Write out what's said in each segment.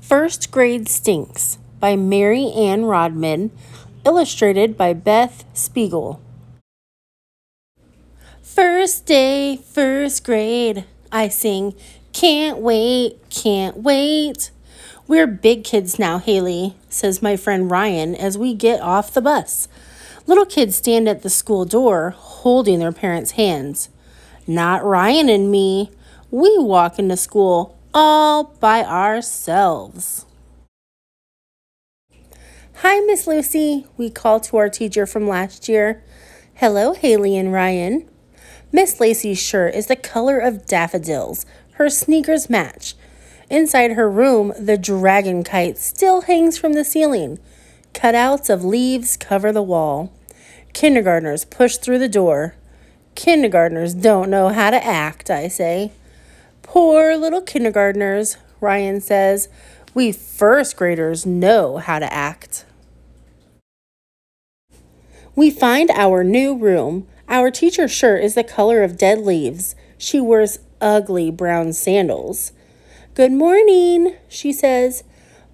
First Grade Stinks by Mary Ann Rodman, illustrated by Beth Spiegel. First day, first grade, I sing, can't wait, can't wait. We're big kids now, Haley, says my friend Ryan as we get off the bus. Little kids stand at the school door holding their parents' hands. Not Ryan and me. We walk into school all by ourselves. Hi, Miss Lucy, we call to our teacher from last year. Hello, Haley and Ryan. Miss Lacey's shirt is the color of daffodils. Her sneakers match. Inside her room, the dragon kite still hangs from the ceiling. Cutouts of leaves cover the wall. Kindergartners push through the door. Kindergartners don't know how to act, I say. Poor little kindergartners, Ryan says. We first graders know how to act. We find our new room. Our teacher's shirt is the color of dead leaves. She wears ugly brown sandals. Good morning, she says.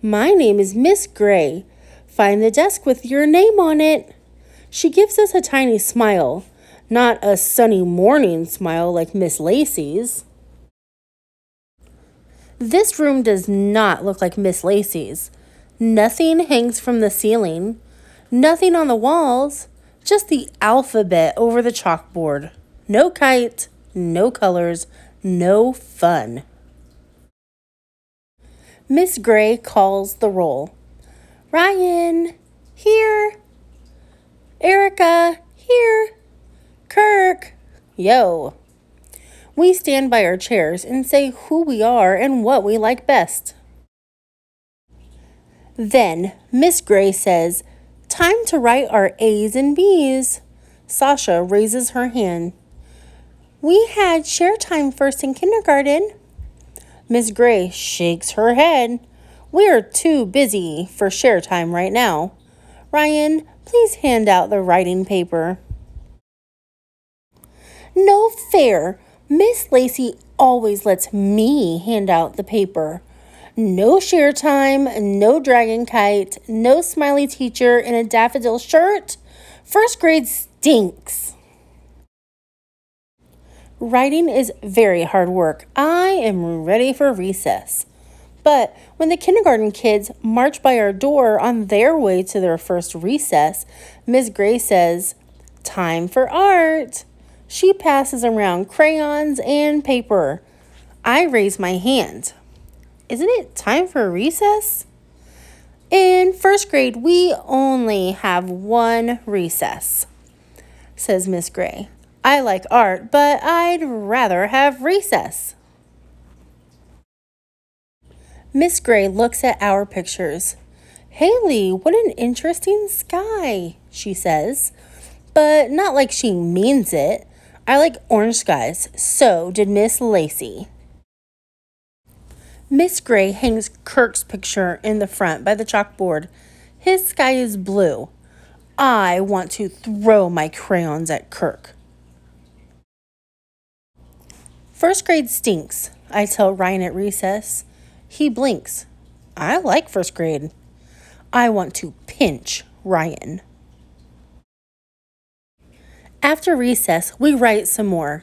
My name is Miss Gray. Find the desk with your name on it. She gives us a tiny smile, not a sunny morning smile like Miss Lacey's. This room does not look like Miss Lacey's. Nothing hangs from the ceiling. Nothing on the walls. Just the alphabet over the chalkboard. No kite, no colors, no fun. Miss Gray calls the roll. Ryan, here. Erica, here. Kirk, yo. We stand by our chairs and say who we are and what we like best. Then Miss Gray says, time to write our A's and B's. Sasha raises her hand. We had share time first in kindergarten. Miss Gray shakes her head. We are too busy for share time right now. Ryan, please hand out the writing paper. No fair. Miss Lacey always lets me hand out the paper. No share time, no dragon kite, no smiley teacher in a daffodil shirt. First grade stinks. Writing is very hard work. I am ready for recess. But when the kindergarten kids march by our door on their way to their first recess, Miss Gray says, time for art. She passes around crayons and paper. I raise my hand. Isn't it time for recess? In first grade, we only have one recess, says Miss Gray. I like art, but I'd rather have recess. Miss Gray looks at our pictures. Haley, what an interesting sky, she says, but not like she means it. I like orange skies. So did Miss Lacey. Miss Gray hangs Kirk's picture in the front by the chalkboard. His sky is blue. I want to throw my crayons at Kirk. First grade stinks, I tell Ryan at recess. He blinks. I like first grade. I want to pinch Ryan. After recess, we write some more.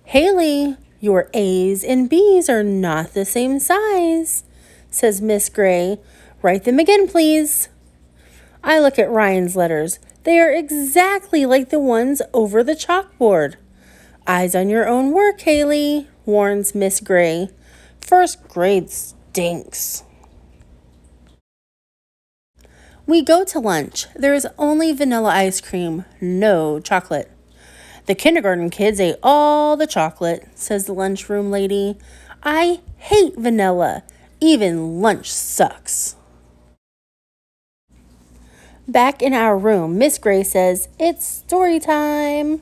Haley, your A's and B's are not the same size, says Miss Gray. Write them again, please. I look at Ryan's letters. They are exactly like the ones over the chalkboard. Eyes on your own work, Haley, warns Miss Gray. First grade stinks. We go to lunch. There is only vanilla ice cream, no chocolate. The kindergarten kids ate all the chocolate, says the lunchroom lady. I hate vanilla. Even lunch sucks. Back in our room, Miss Gray says, it's story time.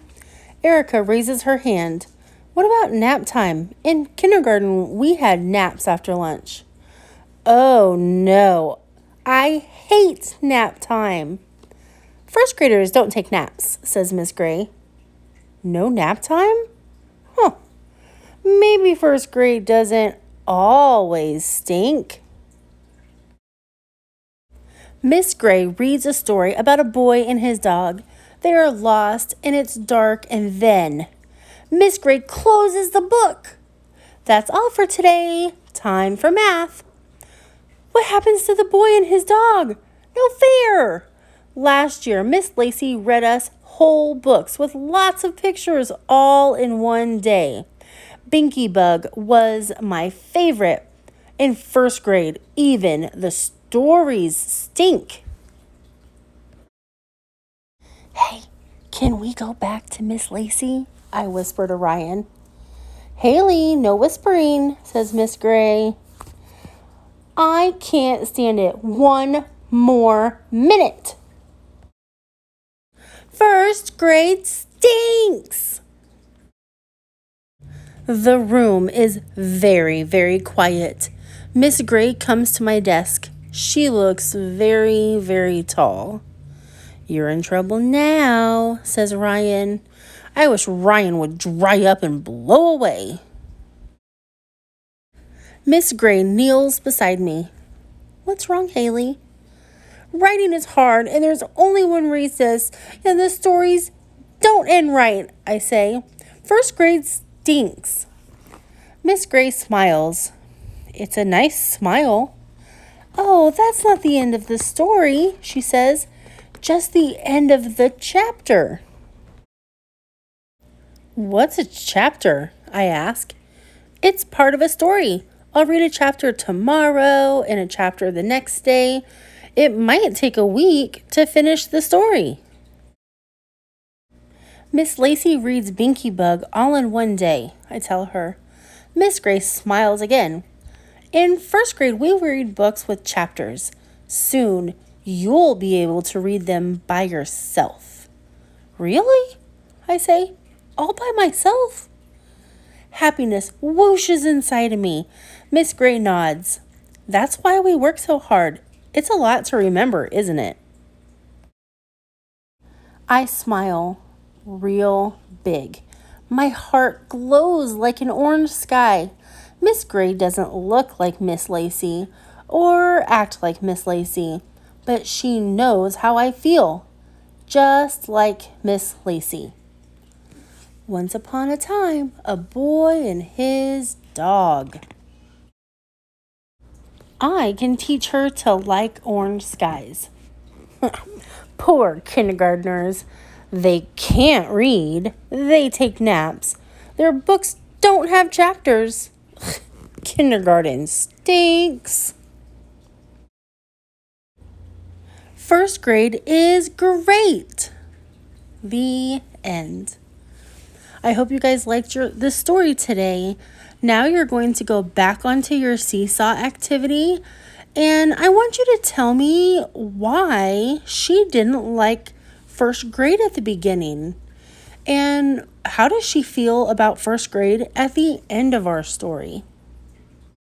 Erica raises her hand. What about nap time? In kindergarten, we had naps after lunch. Oh, no. I hate nap time. First graders don't take naps, says Miss Gray. No nap time? Huh. Maybe first grade doesn't always stink. Miss Gray reads a story about a boy and his dog. They are lost and it's dark, and then Miss Gray closes the book. That's all for today. Time for math. What happens to the boy and his dog? No fair! Last year, Miss Lacey read us whole books with lots of pictures all in one day. Binky Bug was my favorite. In first grade, even the stories stink. Hey, can we go back to Miss Lacey? I whispered to Ryan. Haley, no whispering, says Miss Gray. I can't stand it one more minute. First grade stinks. The room is very, very quiet. Miss Gray comes to my desk. She looks very, very tall. You're in trouble now, says Ryan. I wish Ryan would dry up and blow away. Miss Gray kneels beside me. What's wrong, Haley? Writing is hard, and there's only one recess, and the stories don't end right, I say. First grade stinks. Miss Gray smiles. It's a nice smile. Oh, that's not the end of the story, she says. Just the end of the chapter. What's a chapter? I ask. It's part of a story. I'll read a chapter tomorrow and a chapter the next day. It might take a week to finish the story. Miss Lacey reads Binky Bug all in one day, I tell her. Miss Gray smiles again. In first grade, we read books with chapters. Soon, you'll be able to read them by yourself. Really? I say. All by myself? Happiness whooshes inside of me. Miss Gray nods. That's why we work so hard. It's a lot to remember, isn't it? I smile real big. My heart glows like an orange sky. Miss Gray doesn't look like Miss Lacey or act like Miss Lacey, but she knows how I feel, just like Miss Lacey. Once upon a time, a boy and his dog. I can teach her to like orange skies. Poor kindergartners. They can't read. They take naps. Their books don't have chapters. Kindergarten stinks. First grade is great. The end. I hope you guys liked this story today. Now you're going to go back onto your seesaw activity, and I want you to tell me why she didn't like first grade at the beginning, and how does she feel about first grade at the end of our story.